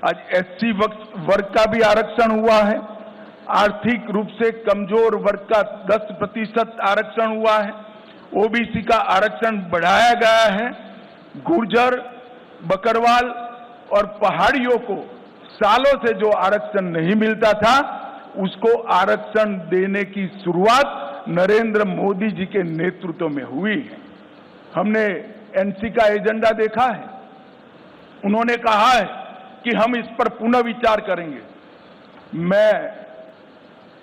आज एससी वर्ग का भी आरक्षण हुआ है, आर्थिक रूप से कमजोर वर्ग का 10% आरक्षण हुआ है, ओबीसी का आरक्षण बढ़ाया गया है, गुर्जर, बकरवाल और पहाड़ियों को सालों से जो आरक्षण नहीं मिलता था उसको आरक्षण देने की शुरुआत नरेंद्र मोदी जी के नेतृत्व में हुई है। हमने एनसी का एजेंडा देखा है, उन्होंने कहा है कि हम इस पर पुनः विचार करेंगे। मैं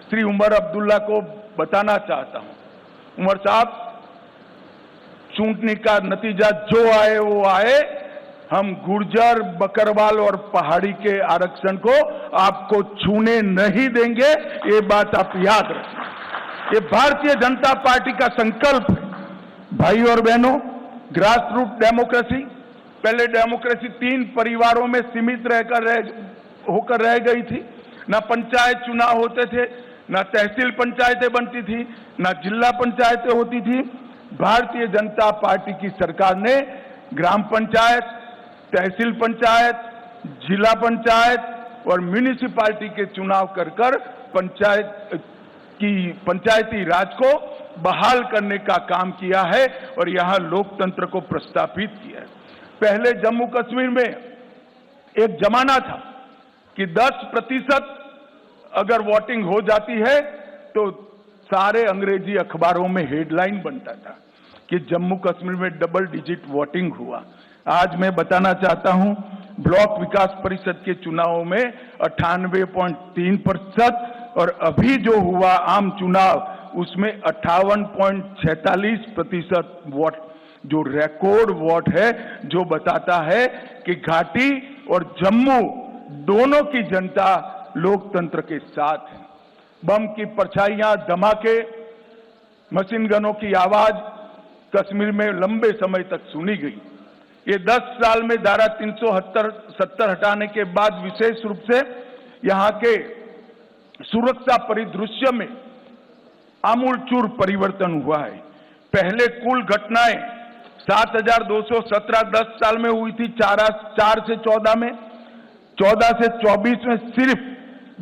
श्री उमर अब्दुल्ला को बताना चाहता हूं, उमर साहब, चुनाव का नतीजा जो आए वो आए, हम गुर्जर, बकरवाल और पहाड़ी के आरक्षण को आपको छूने नहीं देंगे, ये बात आप याद रखें। ये भारतीय जनता पार्टी का संकल्प है। भाई और बहनों, ग्रास रूट डेमोक्रेसी, पहले डेमोक्रेसी 3 परिवारों में सीमित होकर रह गई थी। ना पंचायत चुनाव होते थे, ना तहसील पंचायतें बनती थी, ना जिला पंचायतें होती थी। भारतीय जनता पार्टी की सरकार ने ग्राम पंचायत, तहसील पंचायत, जिला पंचायत और म्यूनिसिपैलिटी के चुनाव कर पंचायती राज को बहाल करने का काम किया है और यहां लोकतंत्र को प्रस्थापित किया है। पहले जम्मू कश्मीर में एक जमाना था कि 10% अगर वोटिंग हो जाती है तो सारे अंग्रेजी अखबारों में हेडलाइन बनता था कि जम्मू कश्मीर में डबल डिजिट वोटिंग हुआ। आज मैं बताना चाहता हूं, ब्लॉक विकास परिषद के चुनावों में 98.3% और अभी जो हुआ आम चुनाव उसमें 58.46% वोट, जो रिकॉर्ड वोट है, जो बताता है कि घाटी और जम्मू दोनों की जनता लोकतंत्र के साथ है। बम की परछाइयां, धमाके, मशीन गनों की आवाज कश्मीर में लंबे समय तक सुनी गई। ये 10 साल में धारा 370 हटाने के बाद विशेष रूप से यहां के सुरक्षा परिदृश्य में आमूलचूर परिवर्तन हुआ है। पहले कुल घटनाएं 7217 10 साल में हुई थी, 4 से 14 में, 14 से 24 में सिर्फ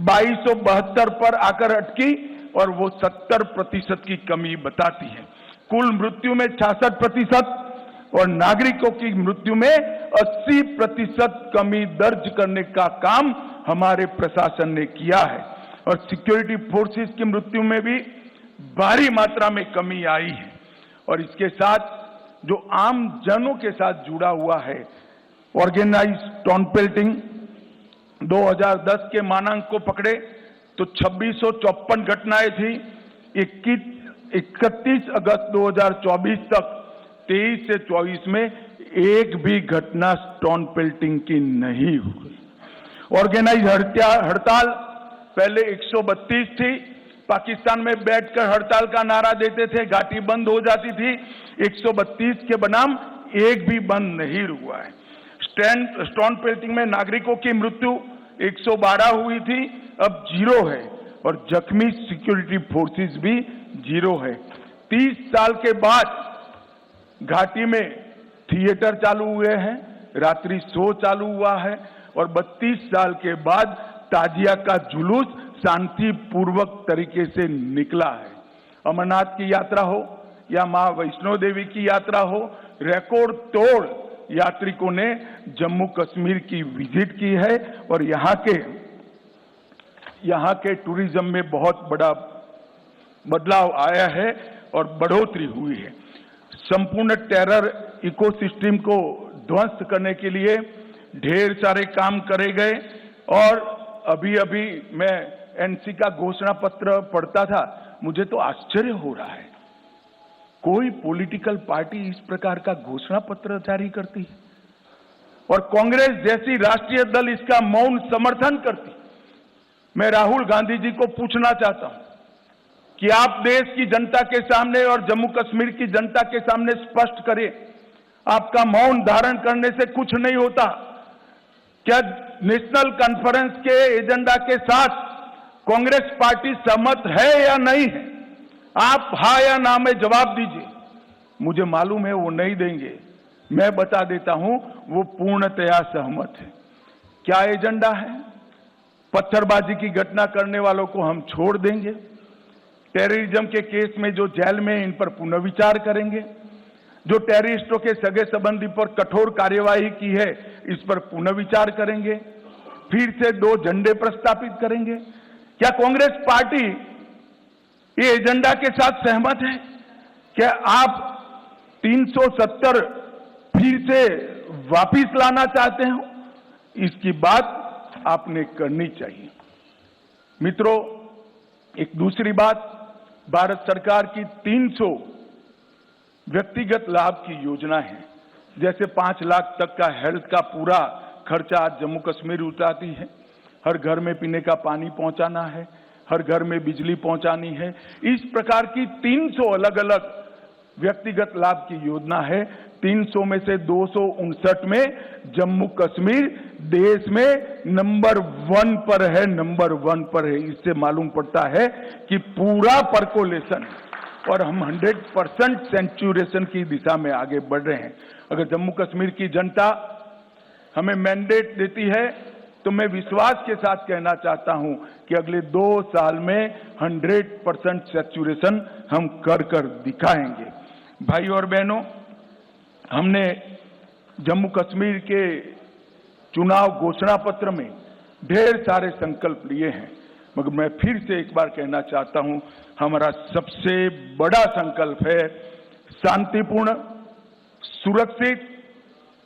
2272 पर आकर अटकी और वो 70% की कमी बताती है। कुल मृत्यु में 66% और नागरिकों की मृत्यु में 80% कमी दर्ज करने का काम हमारे प्रशासन ने किया है और सिक्योरिटी फोर्सेस की मृत्यु में भी भारी मात्रा में कमी आई है। और इसके साथ जो आम जनों के साथ जुड़ा हुआ है, ऑर्गेनाइज्ड टाउन पेल्टिंग, 2010 के मानांक को पकड़े तो 2654 घटनाएं थी। 31 अगस्त 2024 तक 23 से 24 में एक भी घटना स्टोन पेल्टिंग की नहीं हुई। ऑर्गेनाइज हड़ताल पहले 132 थी, पाकिस्तान में बैठकर हड़ताल का नारा देते थे, घाटी बंद हो जाती थी। 132 के बनाम एक भी बंद नहीं हुआ है। स्टोन पेल्टिंग में नागरिकों की मृत्यु 112 हुई थी, अब 0 है और जख्मी सिक्योरिटी फोर्सेस भी 0 है। 30 साल के बाद घाटी में थिएटर चालू हुए हैं, रात्रि शो चालू हुआ है और 32 साल के बाद ताजिया का जुलूस शांतिपूर्वक तरीके से निकला है। अमरनाथ की यात्रा हो या मां वैष्णो देवी की यात्रा हो, रिकॉर्ड तोड़ यात्रिकों ने जम्मू कश्मीर की विजिट की है और यहाँ के टूरिज्म में बहुत बड़ा बदलाव आया है और बढ़ोतरी हुई है। संपूर्ण टेरर इकोसिस्टम को ध्वस्त करने के लिए ढेर सारे काम करे गए और अभी मैं एनसी का घोषणा पत्र पढ़ता था, मुझे तो आश्चर्य हो रहा है, कोई पॉलिटिकल पार्टी इस प्रकार का घोषणा पत्र जारी करती है और कांग्रेस जैसी राष्ट्रीय दल इसका मौन समर्थन करती। मैं राहुल गांधी जी को पूछना चाहता हूं कि आप देश की जनता के सामने और जम्मू कश्मीर की जनता के सामने स्पष्ट करें, आपका मौन धारण करने से कुछ नहीं होता। क्या नेशनल कॉन्फ्रेंस के एजेंडा के साथ कांग्रेस पार्टी सहमत है या नहीं है? आप हाँ या ना में जवाब दीजिए। मुझे मालूम है वो नहीं देंगे, मैं बता देता हूं वो पूर्णतया सहमत है। क्या एजेंडा है? पत्थरबाजी की घटना करने वालों को हम छोड़ देंगे, टेररिज्म के केस में जो जेल में इन पर पुनर्विचार करेंगे, जो टेररिस्टों के सगे संबंधी पर कठोर कार्यवाही की है इस पर पुनर्विचार करेंगे, फिर से 2 झंडे प्रस्तापित करेंगे। क्या कांग्रेस पार्टी ये एजेंडा के साथ सहमत है? क्या आप 370 फिर से वापिस लाना चाहते हो? इसकी बात आपने करनी चाहिए। मित्रों, एक दूसरी बात, भारत सरकार की 300 व्यक्तिगत लाभ की योजना है। जैसे 5 लाख तक का हेल्थ का पूरा खर्चा आज जम्मू कश्मीर उठाती है, हर घर में पीने का पानी पहुंचाना है, हर घर में बिजली पहुंचानी है। इस प्रकार की 300 अलग अलग व्यक्तिगत लाभ की योजना है। 300 में से 259 में जम्मू कश्मीर देश में नंबर 1 पर है, नंबर 1 पर है। इससे मालूम पड़ता है कि पूरा परकोलेशन और हम 100% सेंचुरेशन की दिशा में आगे बढ़ रहे हैं। अगर जम्मू कश्मीर की जनता हमें मैंडेट देती है तो मैं विश्वास के साथ कहना चाहता हूं कि अगले 2 साल में 100% सेचुरेशन हम कर दिखाएंगे। भाई और बहनों, हमने जम्मू कश्मीर के चुनाव घोषणा पत्र में ढेर सारे संकल्प लिए हैं, मगर मैं फिर से एक बार कहना चाहता हूं, हमारा सबसे बड़ा संकल्प है शांतिपूर्ण, सुरक्षित,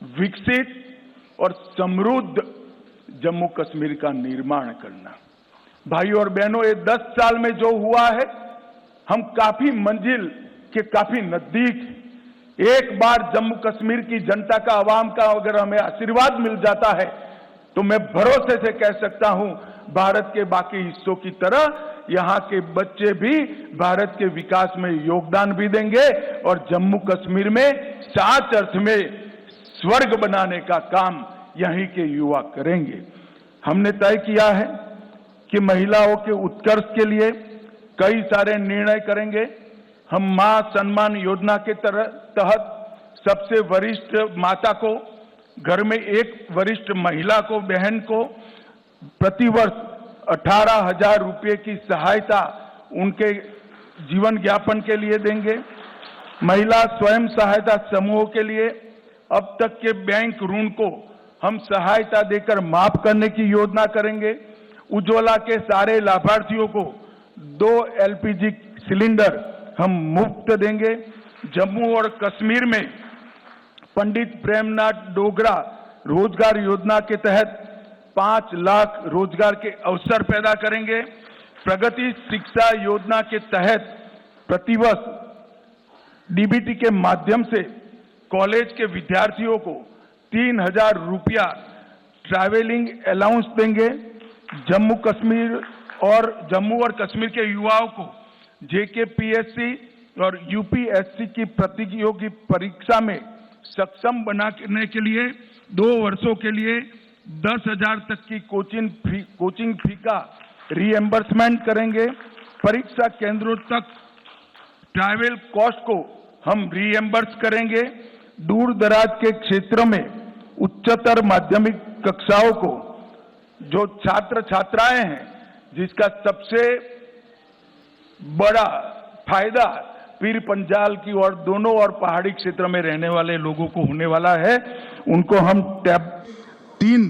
विकसित और समृद्ध जम्मू कश्मीर का निर्माण करना। भाइयों और बहनों, ये 10 साल में जो हुआ है, हम काफी मंजिल के काफी नजदीक। एक बार जम्मू कश्मीर की जनता का, आवाम का अगर हमें आशीर्वाद मिल जाता है तो मैं भरोसे से कह सकता हूं, भारत के बाकी हिस्सों की तरह यहां के बच्चे भी भारत के विकास में योगदान भी देंगे और जम्मू कश्मीर में सच अर्थ में स्वर्ग बनाने का काम यहीं के युवा करेंगे। हमने तय किया है कि महिलाओं के उत्कर्ष के लिए कई सारे निर्णय करेंगे। हम मां सम्मान योजना के तहत सबसे वरिष्ठ माता को, घर में एक वरिष्ठ महिला को, बहन को प्रतिवर्ष 18,000 रुपये की सहायता उनके जीवन यापन के लिए देंगे। महिला स्वयं सहायता समूहों के लिए अब तक के बैंक ऋण को हम सहायता देकर माफ करने की योजना करेंगे। उज्ज्वला के सारे लाभार्थियों को 2 LPG सिलेंडर हम मुफ्त देंगे। जम्मू और कश्मीर में पंडित प्रेमनाथ डोगरा रोजगार योजना के तहत 5 लाख रोजगार के अवसर पैदा करेंगे। प्रगति शिक्षा योजना के तहत प्रतिवर्ष DBT के माध्यम से कॉलेज के विद्यार्थियों को 3,000 रुपया ट्रैवलिंग अलाउंस देंगे। जम्मू और कश्मीर के युवाओं को JKPSC और UPSC की प्रतियोगी परीक्षा में सक्षम बनाने के लिए 2 वर्षों के लिए 10,000 तक की कोचिंग फी का रीएम्बर्समेंट करेंगे। परीक्षा केंद्रों तक ट्रैवल कॉस्ट को हम रीएम्बर्स करेंगे। दूर दराज के क्षेत्रों में उच्चतर माध्यमिक कक्षाओं को जो छात्र छात्राएं हैं, जिसका सबसे बड़ा फायदा पीर पंजाल की और दोनों और पहाड़ी क्षेत्र में रहने वाले लोगों को होने वाला है, उनको हम 3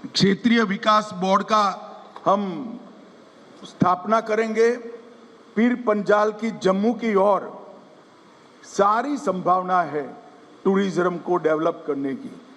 क्षेत्रीय विकास बोर्ड का हम स्थापना करेंगे। पीर पंजाल की जम्मू की ओर सारी संभावना है टूरिज्म को डेवलप करने की।